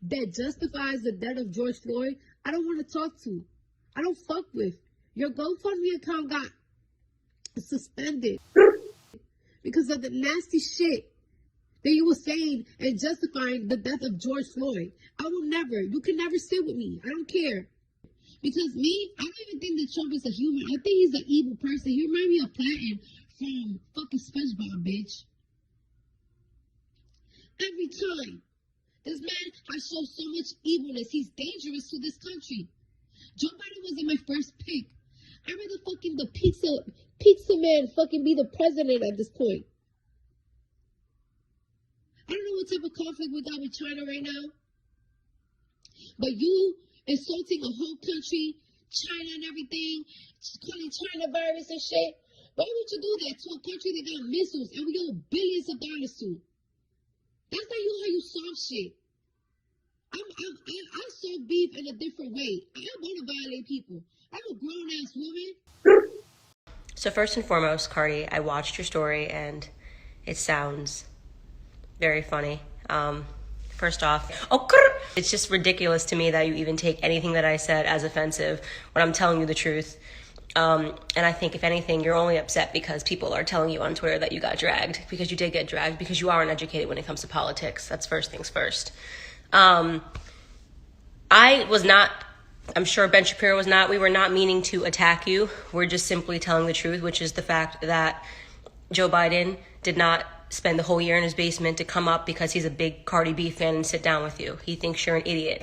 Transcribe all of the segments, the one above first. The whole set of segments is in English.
that justifies the death of George Floyd, I don't want to talk to. I don't fuck with. Your GoFundMe account got suspended because of the nasty shit that you were saying and justifying the death of George Floyd. You can never sit with me. I don't care. Because me, I don't even think that Trump is a human. I think he's an evil person. He reminds me of Platten from fucking SpongeBob, bitch. Every time. This man has shown so much evilness. He's dangerous to this country. Joe Biden wasn't my first pick. I'd rather fucking the pizza man fucking be the president at this point. I don't know what type of conflict we got with China right now. But you insulting a whole country, China and everything, calling China virus and shit. Why would you do that to a country that got missiles and we owe billions of dollars to? That's not how you solve shit. I solve beef in a different way. I don't want to violate people. I'm a grown-ass woman. So first and foremost, Cardi, I watched your story and it sounds very funny. First off, it's just ridiculous to me that you even take anything that I said as offensive when I'm telling you the truth. And I think, if anything, you're only upset because people are telling you on Twitter that you got dragged, because you did get dragged, because you are uneducated when it comes to politics. That's first things first. I was not, I'm sure Ben Shapiro was not, we were not meaning to attack you. We're just simply telling the truth, which is the fact that Joe Biden did not spend the whole year in his basement to come up because he's a big Cardi B fan and sit down with you. He thinks you're an idiot.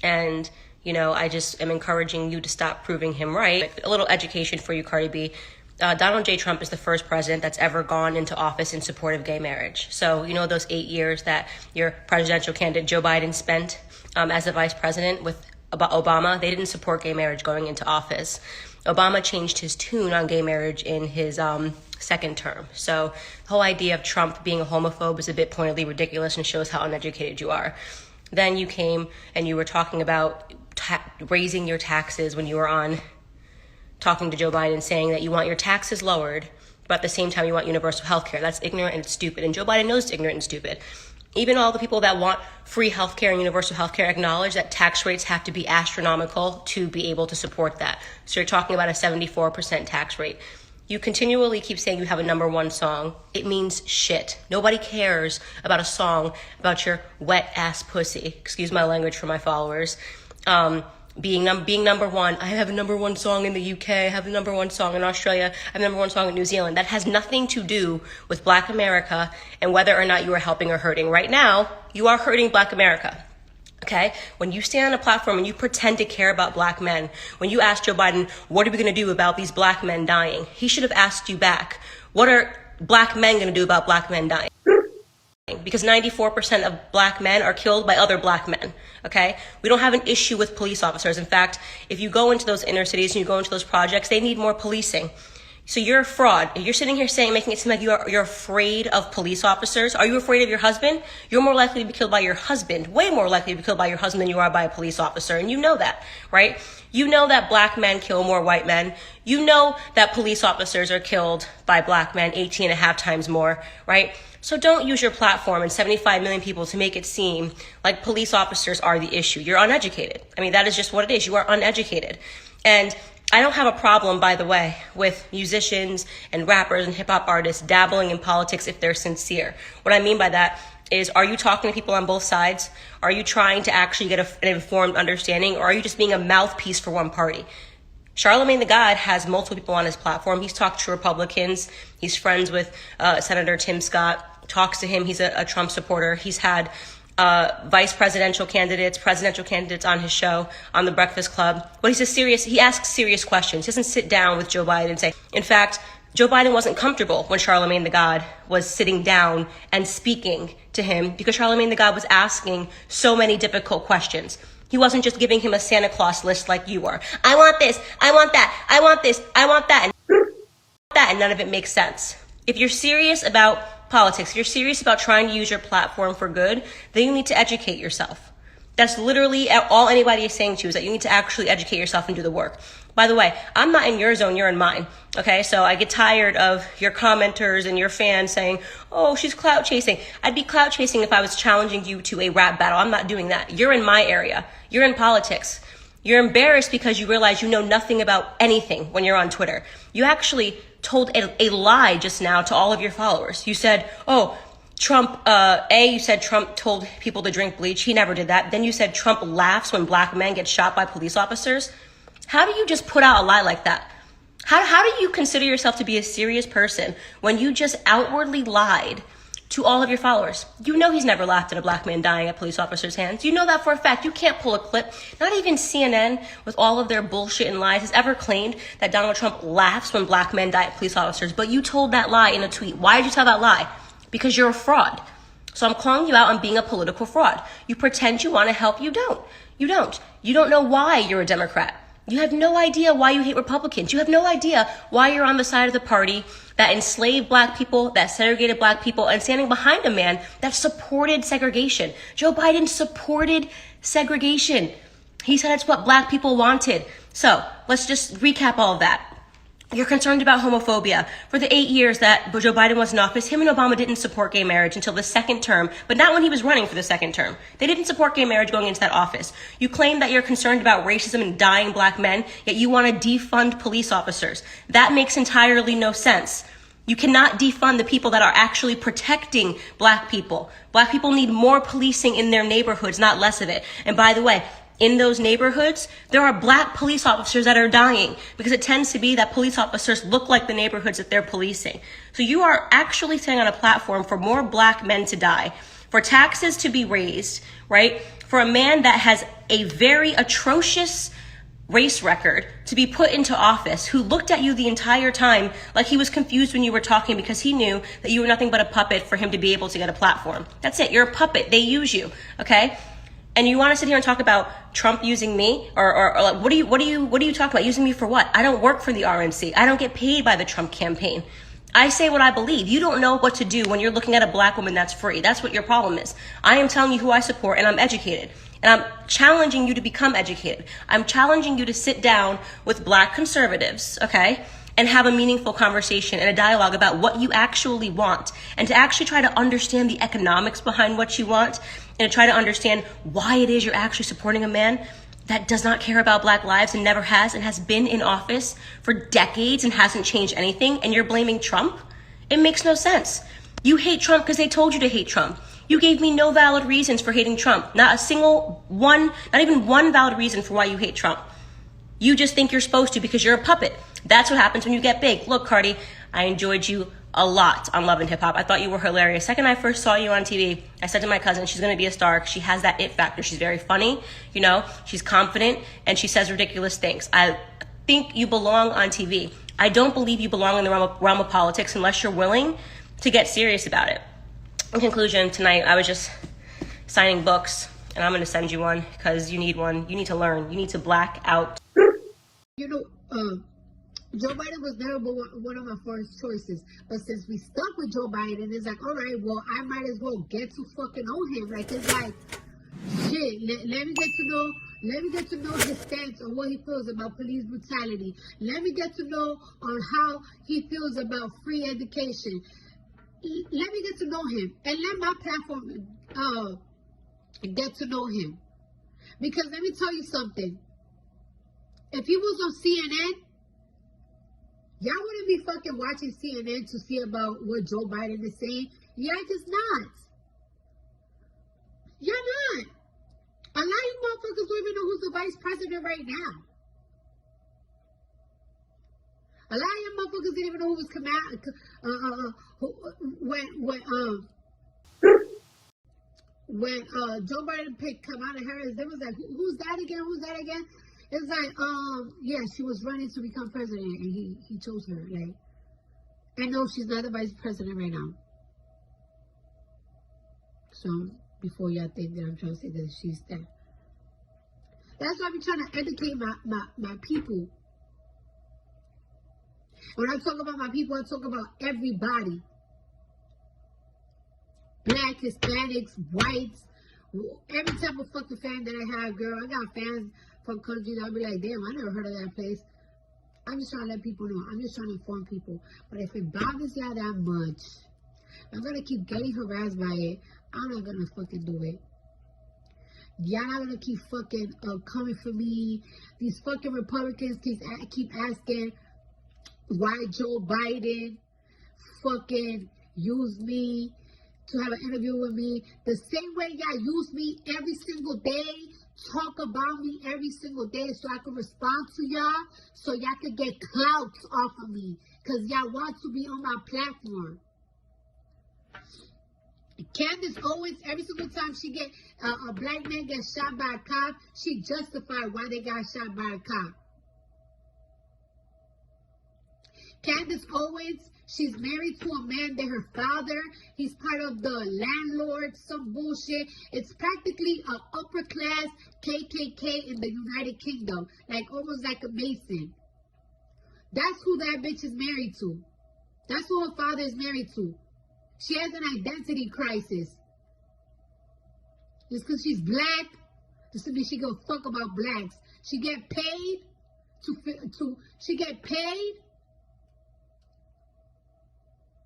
And, you know, I just am encouraging you to stop proving him right. A little education for you, Cardi B. Donald J. Trump is the first president that's ever gone into office in support of gay marriage. So, you know, those 8 years that your presidential candidate Joe Biden spent as a vice president with Obama, they didn't support gay marriage going into office. Obama changed his tune on gay marriage in his second term. So the whole idea of Trump being a homophobe is a bit pointedly ridiculous and shows how uneducated you are. Then you came and you were talking about raising your taxes when you were on talking to Joe Biden, saying that you want your taxes lowered, but at the same time you want universal health care. That's ignorant and it's stupid. And Joe Biden knows it's ignorant and stupid. Even all the people that want free health care and universal health care acknowledge that tax rates have to be astronomical to be able to support that. So you're talking about a 74% tax rate. You continually keep saying you have a #1 song. It means shit. Nobody cares about a song about your wet ass pussy. Excuse my language for my followers. Being #1. I have a #1 song in the UK. I have a #1 song in Australia. I have a #1 song in New Zealand. That has nothing to do with Black America and whether or not you are helping or hurting. Right now, you are hurting Black America. Okay? When you stand on a platform and you pretend to care about Black men, when you ask Joe Biden, what are we going to do about these Black men dying? He should have asked you back, what are Black men going to do about Black men dying? Because 94% of Black men are killed by other Black men, okay? We don't have an issue with police officers. In fact, if you go into those inner cities and you go into those projects, they need more policing. So you're a fraud. If you're sitting here making it seem like you're afraid of police officers. Are you afraid of your husband? You're more likely to be killed by your husband, way more likely to be killed by your husband than you are by a police officer. And you know that, right? You know that Black men kill more white men. You know that police officers are killed by Black men 18.5 times more, right? So don't use your platform and 75 million people to make it seem like police officers are the issue. You're uneducated. I mean, that is just what it is. You are uneducated. And I don't have a problem, by the way, with musicians and rappers and hip hop artists dabbling in politics if they're sincere. What I mean by that is, are you talking to people on both sides? Are you trying to actually get an informed understanding, or are you just being a mouthpiece for one party? Charlemagne the God has multiple people on his platform. He's talked to Republicans. He's friends with Senator Tim Scott, talks to him. He's a Trump supporter. He's had presidential candidates on his show, on The Breakfast Club. But he asks serious questions. He doesn't sit down with Joe Biden and say, in fact, Joe Biden wasn't comfortable when Charlemagne the God was sitting down and speaking to him because Charlemagne the God was asking so many difficult questions. He wasn't just giving him a Santa Claus list like you were. I want this, I want that, I want this, I want that, and none of it makes sense. If you're serious about politics, if you're serious about trying to use your platform for good, then you need to educate yourself. That's literally all anybody is saying to you, is that you need to actually educate yourself and do the work. By the way, I'm not in your zone, you're in mine. Okay, so I get tired of your commenters and your fans saying, oh, she's clout chasing. I'd be clout chasing if I was challenging you to a rap battle. I'm not doing that. You're in my area. You're in politics. You're embarrassed because you realize you know nothing about anything when you're on Twitter. You actually told a lie just now to all of your followers. You said, oh, Trump, you said Trump told people to drink bleach. He never did that. Then you said Trump laughs when black men get shot by police officers. How do you just put out a lie like that? How do you consider yourself to be a serious person when you just outwardly lied to all of your followers? You know he's never laughed at a black man dying at police officers' hands. You know that for a fact. You can't pull a clip. Not even CNN, with all of their bullshit and lies, has ever claimed that Donald Trump laughs when black men die at police officers. But you told that lie in a tweet. Why did you tell that lie? Because you're a fraud. So I'm calling you out on being a political fraud. You pretend you want to help. You don't. You don't. You don't know why you're a Democrat. You have no idea why you hate Republicans. You have no idea why you're on the side of the party that enslaved black people, that segregated black people, and standing behind a man that supported segregation. Joe Biden supported segregation. He said it's what black people wanted. So let's just recap all of that. You're concerned about homophobia. For the 8 years that Joe Biden was in office, him and Obama didn't support gay marriage until the second term, but not when he was running for the second term. They didn't support gay marriage going into that office. You claim that you're concerned about racism and dying black men, yet you want to defund police officers. That makes entirely no sense. You cannot defund the people that are actually protecting black people. Black people need more policing in their neighborhoods, not less of it. And by the way, in those neighborhoods, there are black police officers that are dying because it tends to be that police officers look like the neighborhoods that they're policing. So you are actually standing on a platform for more black men to die, for taxes to be raised, right? For a man that has a very atrocious race record to be put into office, who looked at you the entire time like he was confused when you were talking because he knew that you were nothing but a puppet for him to be able to get a platform. That's it. You're a puppet. They use you. Okay. And you want to sit here and talk about Trump using me or like, what are you talking about? Using me for what? I don't work for the RNC. I don't get paid by the Trump campaign. I say what I believe. You don't know what to do when you're looking at a black woman that's free. That's what your problem is. I am telling you who I support, and I'm educated. And I'm challenging you to become educated. I'm challenging you to sit down with black conservatives, okay, and have a meaningful conversation and a dialogue about what you actually want, and to actually try to understand the economics behind what you want, and to try to understand why it is you're actually supporting a man that does not care about black lives and never has, and has been in office for decades and hasn't changed anything, and you're blaming Trump? It makes no sense. You hate Trump because they told you to hate Trump. You gave me no valid reasons for hating Trump. Not a single one, not even one valid reason for why you hate Trump. You just think you're supposed to because you're a puppet. That's what happens when you get big. Look, Cardi, I enjoyed you a lot on Love and Hip Hop. I thought you were hilarious. Second I first saw you on TV, I said to my cousin, she's going to be a star. She has that it factor. She's very funny, you know, she's confident, and she says ridiculous things. I think you belong on TV. I don't believe you belong in the realm of politics unless you're willing to get serious about it. In conclusion, tonight I was just signing books, and I'm going to send you one because you need one. You need to learn. You need to black out. You know, Joe Biden was never one of my first choices, but since we stuck with Joe Biden, it's like, all right, well, I might as well get to fucking know him. Like, it's like, shit, let me get to know his stance on what he feels about police brutality. Let me get to know on how he feels about free education. Let me get to know him, and let my platform get to know him. Because let me tell you something. If he was on CNN, y'all wouldn't be fucking watching CNN to see about what Joe Biden is saying. Y'all just not. You're not. A lot of you motherfuckers don't even know who's the vice president right now. A lot of you motherfuckers didn't even know who was when Joe Biden picked Kamala Harris. They was like, who's that again? Who's that again? It's like, yeah, she was running to become president, and he chose her. Like, and no, she's not the vice president right now. So before y'all think that I'm trying to say that she's that. That's why I'm trying to educate my people. When I talk about my people, I talk about everybody. Black, Hispanics, whites, every type of fucking fan that I have, girl. I got fans from countries I'll be like, damn, I never heard of that place. I'm just trying to let people know. I'm just trying to inform people. But if it bothers y'all that much, I'm gonna keep getting harassed by it. I'm not gonna fucking do it. Y'all not gonna keep fucking coming for me. These fucking Republicans keep asking why Joe Biden fucking used me to have an interview with me. The same way y'all use me every single day, talk about me every single day so I can respond to y'all, so y'all can get clouts off of me, because y'all want to be on my platform. Candace Owens, every single time she get a black man gets shot by a cop, she justified why they got shot by a cop. Candace Owens, she's married to a man that her father, he's part of the landlord, some bullshit. It's practically an upper class KKK in the United Kingdom, like almost like a Mason. That's who that bitch is married to. That's who her father is married to. She has an identity crisis. Just because she's black, doesn't mean she give a fuck about blacks. She get paid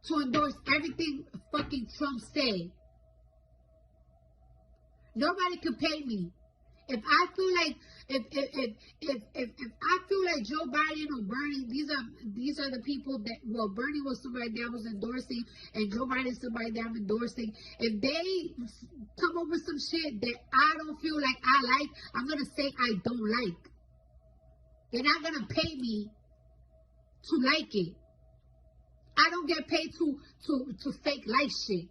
to endorse everything fucking Trump say. Nobody can pay me. If I feel like if I feel like Joe Biden or Bernie, these are the people that, well, Bernie was somebody that I was endorsing and Joe Biden is somebody that I'm endorsing. If they come up with some shit that I don't feel like I like, I'm gonna say I don't like. They're not gonna pay me to like it. I don't get paid to fake like shit.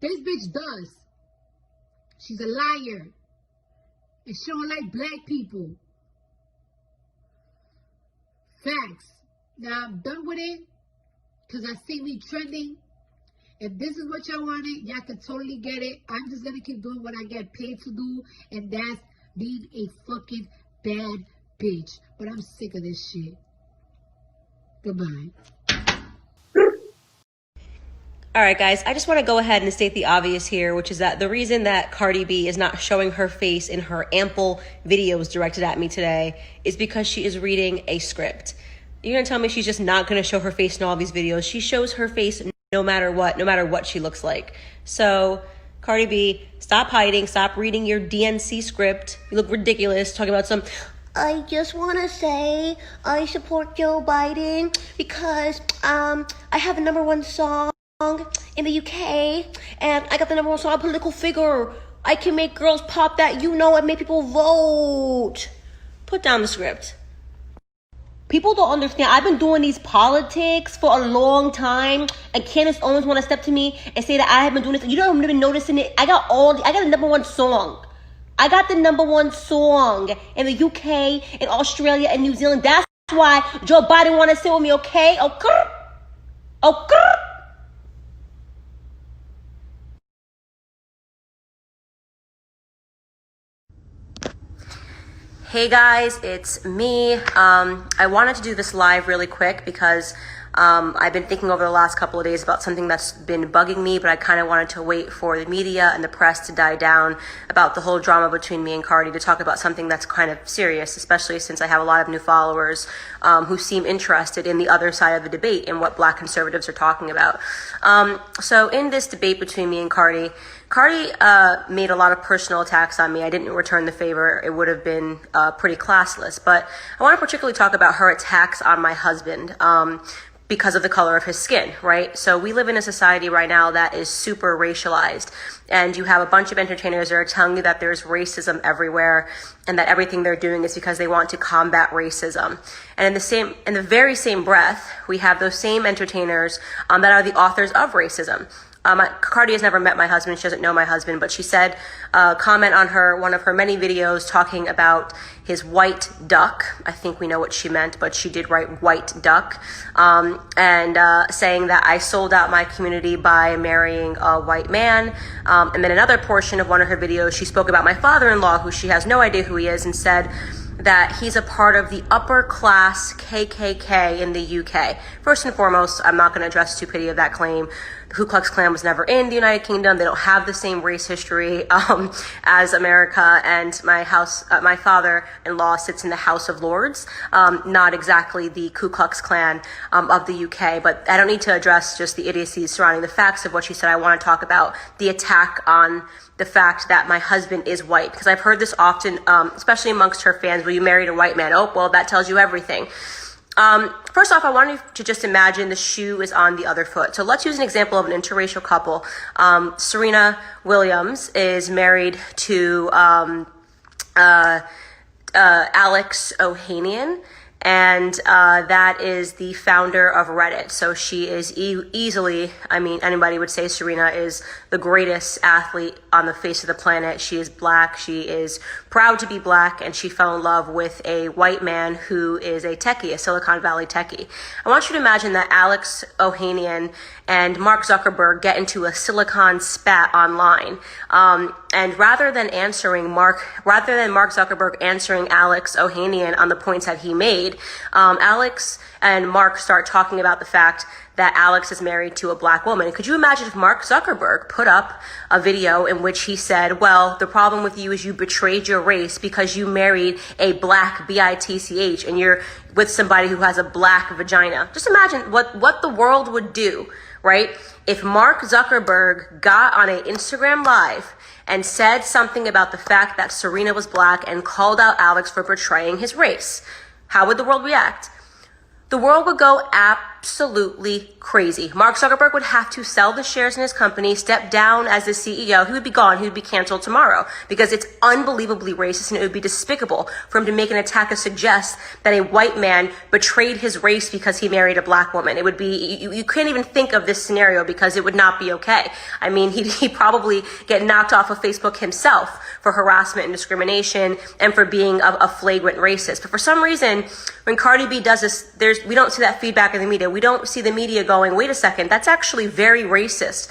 This bitch does. She's a liar. And she don't like black people. Facts. Now I'm done with it. Because I see me trending. If this is what y'all wanted, y'all can totally get it. I'm just going to keep doing what I get paid to do. And that's being a fucking bad bitch. But I'm sick of this shit. Goodbye. All right, guys, I just want to go ahead and state the obvious here, which is that the reason that Cardi B is not showing her face in her ample videos directed at me today is because she is reading a script. You're going to tell me she's just not going to show her face in all these videos. She shows her face no matter what she looks like. So, Cardi B, stop hiding, stop reading your DNC script. You look ridiculous talking about some... I just want to say I support Joe Biden because I have a #1 song in the UK, and I got the #1 song, political figure. I can make girls pop that, and make people vote. Put down the script. People don't understand. I've been doing these politics for a long time, and Candace Owens want to step to me and say that I have been doing this. You don't even noticing it. I got a #1 song. I got the #1 song in the UK, in Australia, and New Zealand. That's why Joe Biden want to sit with me, okay? Okay. Hey guys, it's me. I wanted to do this live really quick because I've been thinking over the last couple of days about something that's been bugging me, but I kind of wanted to wait for the media and the press to die down about the whole drama between me and Cardi to talk about something that's kind of serious, especially since I have a lot of new followers who seem interested in the other side of the debate and what black conservatives are talking about. So in this debate between me and Cardi made a lot of personal attacks on me. I didn't return the favor. It would have been pretty classless. But I want to particularly talk about her attacks on my husband because of the color of his skin, right? So we live in a society right now that is super racialized. And you have a bunch of entertainers that are telling you that there's racism everywhere and that everything they're doing is because they want to combat racism. And in the very same breath, we have those same entertainers that are the authors of racism. Cardi has never met my husband. She doesn't know my husband, but she said, comment on one of her many videos talking about his white duck. I think we know what she meant, but she did write white duck, and saying that I sold out my community by marrying a white man. And then another portion of one of her videos, she spoke about my father-in-law, who she has no idea who he is, and said that he's a part of the upper class KKK in the UK. First and foremost, I'm not going to address stupidity of that claim. Ku Klux Klan was never in the United Kingdom. They don't have the same race history as America. And my father-in-law sits in the House of Lords, not exactly the Ku Klux Klan of the UK. But I don't need to address just the idiocies surrounding the facts of what she said. I want to talk about the attack on the fact that my husband is white, because I've heard this often, especially amongst her fans. Well, you married a white man. Oh, well, that tells you everything. First off, I want you to just imagine the shoe is on the other foot. So let's use an example of an interracial couple. Serena Williams is married to Alex Ohanian, and that is the founder of Reddit. So she is easily, I mean, anybody would say Serena is the greatest athlete on the face of the planet. She is black. She is proud to be black, and she fell in love with a white man who is a techie, a Silicon Valley techie. I want you to imagine that Alex Ohanian and Mark Zuckerberg get into a silicon spat online. And rather than Mark Zuckerberg answering Alex Ohanian on the points that he made, Alex and Mark start talking about the fact that Alex is married to a black woman. Could you imagine if Mark Zuckerberg put up a video in which he said, well, the problem with you is you betrayed your race because you married a black bitch and you're with somebody who has a black vagina. Just imagine what the world would do, right? If Mark Zuckerberg got on an Instagram Live and said something about the fact that Serena was black and called out Alex for betraying his race, how would the world react? The world would go absolutely crazy. Mark Zuckerberg would have to sell the shares in his company, step down as the CEO. He would be gone. He would be canceled tomorrow because it's unbelievably racist, and it would be despicable for him to make an attack to suggest that a white man betrayed his race because he married a black woman. It would be, you can't even think of this scenario because it would not be okay. I mean, he'd probably get knocked off of Facebook himself for harassment and discrimination and for being a flagrant racist. But for some reason, when Cardi B does this, we don't see that feedback in the media. We don't see the media going, wait a second, that's actually very racist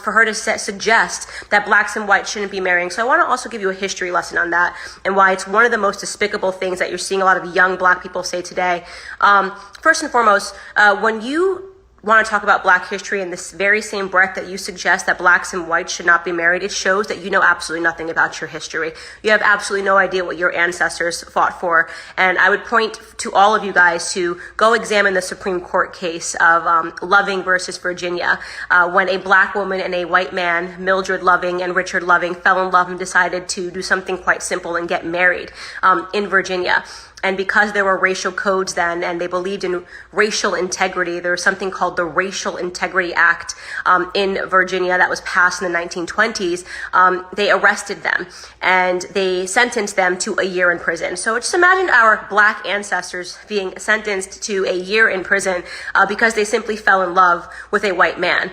for her to suggest that blacks and whites shouldn't be marrying. So I want to also give you a history lesson on that and why it's one of the most despicable things that you're seeing a lot of young black people say today. First and foremost, when you want to talk about black history in this very same breath that you suggest that blacks and whites should not be married, it shows that you know absolutely nothing about your history. You have absolutely no idea what your ancestors fought for. And I would point to all of you guys to go examine the Supreme Court case of Loving versus Virginia, when a black woman and a white man, Mildred Loving and Richard Loving, fell in love and decided to do something quite simple and get married in Virginia. And because there were racial codes then, and they believed in racial integrity, there was something called the Racial Integrity Act in Virginia that was passed in the 1920s. They arrested them and they sentenced them to a year in prison. So just imagine our black ancestors being sentenced to a year in prison because they simply fell in love with a white man.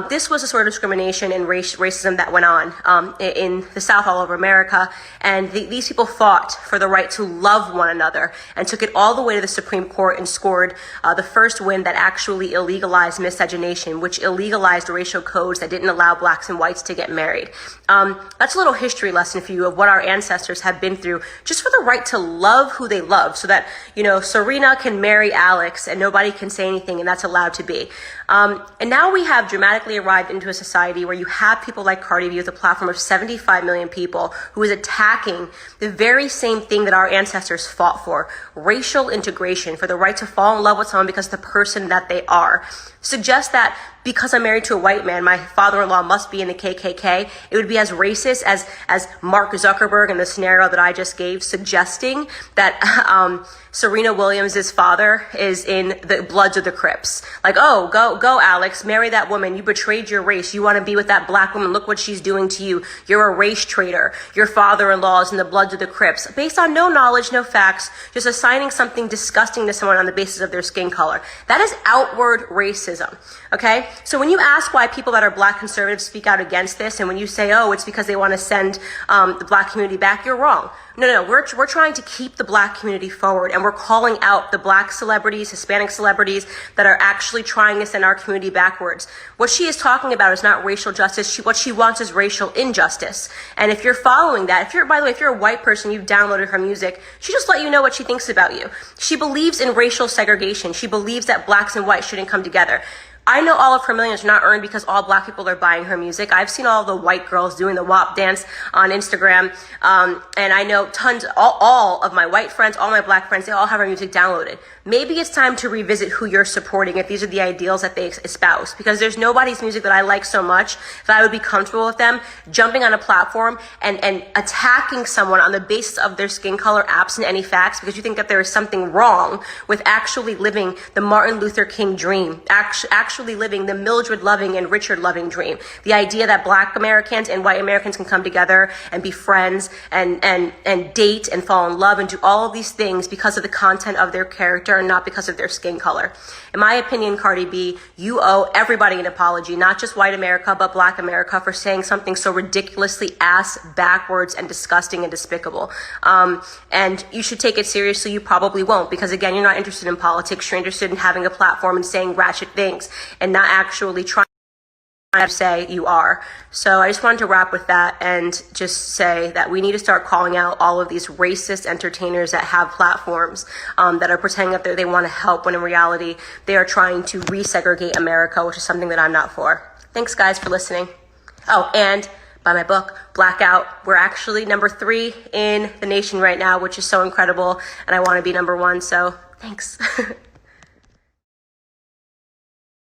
This was a sort of discrimination and racism that went on in the South all over America. And these people fought for the right to love one another and took it all the way to the Supreme Court and scored the first win that actually illegalized miscegenation, which illegalized racial codes that didn't allow blacks and whites to get married. That's a little history lesson for you of what our ancestors have been through just for the right to love who they love, so that, you know, Serena can marry Alex and nobody can say anything, and that's allowed to be. And now we have dramatically arrived into a society where you have people like Cardi B with a platform of 75 million people who is attacking the very same thing that our ancestors fought for, racial integration, for the right to fall in love with someone because of the person that they are. Suggest that because I'm married to a white man, my father-in-law must be in the KKK. It would be as racist as Mark Zuckerberg in the scenario that I just gave, suggesting that Serena Williams' father is in the Bloods of the Crips. Like, oh, go, Alex, marry that woman. You betrayed your race. You want to be with that black woman. Look what she's doing to you. You're a race traitor. Your father-in-law is in the Bloods of the Crips. Based on no knowledge, no facts, just assigning something disgusting to someone on the basis of their skin color. That is outward racism, okay? So when you ask why people that are black conservatives speak out against this, and when you say, oh, it's because they want to send the black community back, you're wrong. No, we're trying to keep the black community forward, and we're calling out the black celebrities, Hispanic celebrities that are actually trying to send our community backwards. What she is talking about is not racial justice. What she wants is racial injustice. And if you're following that, by the way, if you're a white person, you've downloaded her music, she just let you know what she thinks about you. She believes in racial segregation. She believes that blacks and whites shouldn't come together. I know all of her millions are not earned because all black people are buying her music. I've seen all the white girls doing the WAP dance on Instagram. And I know all of my white friends, all my black friends, they all have her music downloaded. Maybe it's time to revisit who you're supporting if these are the ideals that they espouse. Because there's nobody's music that I like so much that I would be comfortable with them jumping on a platform and attacking someone on the basis of their skin color, absent any facts, because you think that there is something wrong with actually living the Martin Luther King dream, actually living the Mildred Loving and Richard Loving dream. The idea that black Americans and white Americans can come together and be friends and date and fall in love and do all of these things because of the content of their character and not because of their skin color. In my opinion, Cardi B, you owe everybody an apology, not just white America, but black America, for saying something so ridiculously ass backwards and disgusting and despicable. And you should take it seriously. You probably won't, because again, you're not interested in politics. You're interested in having a platform and saying ratchet things and not actually trying to say you are. So I just wanted to wrap with that and just say that we need to start calling out all of these racist entertainers that have platforms that are pretending that they want to help when in reality they are trying to resegregate America, which is something that I'm not for. Thanks guys for listening. Oh, and buy my book, Blackout. We're actually number 3 in the nation right now, which is so incredible. And I want to be number 1. So thanks.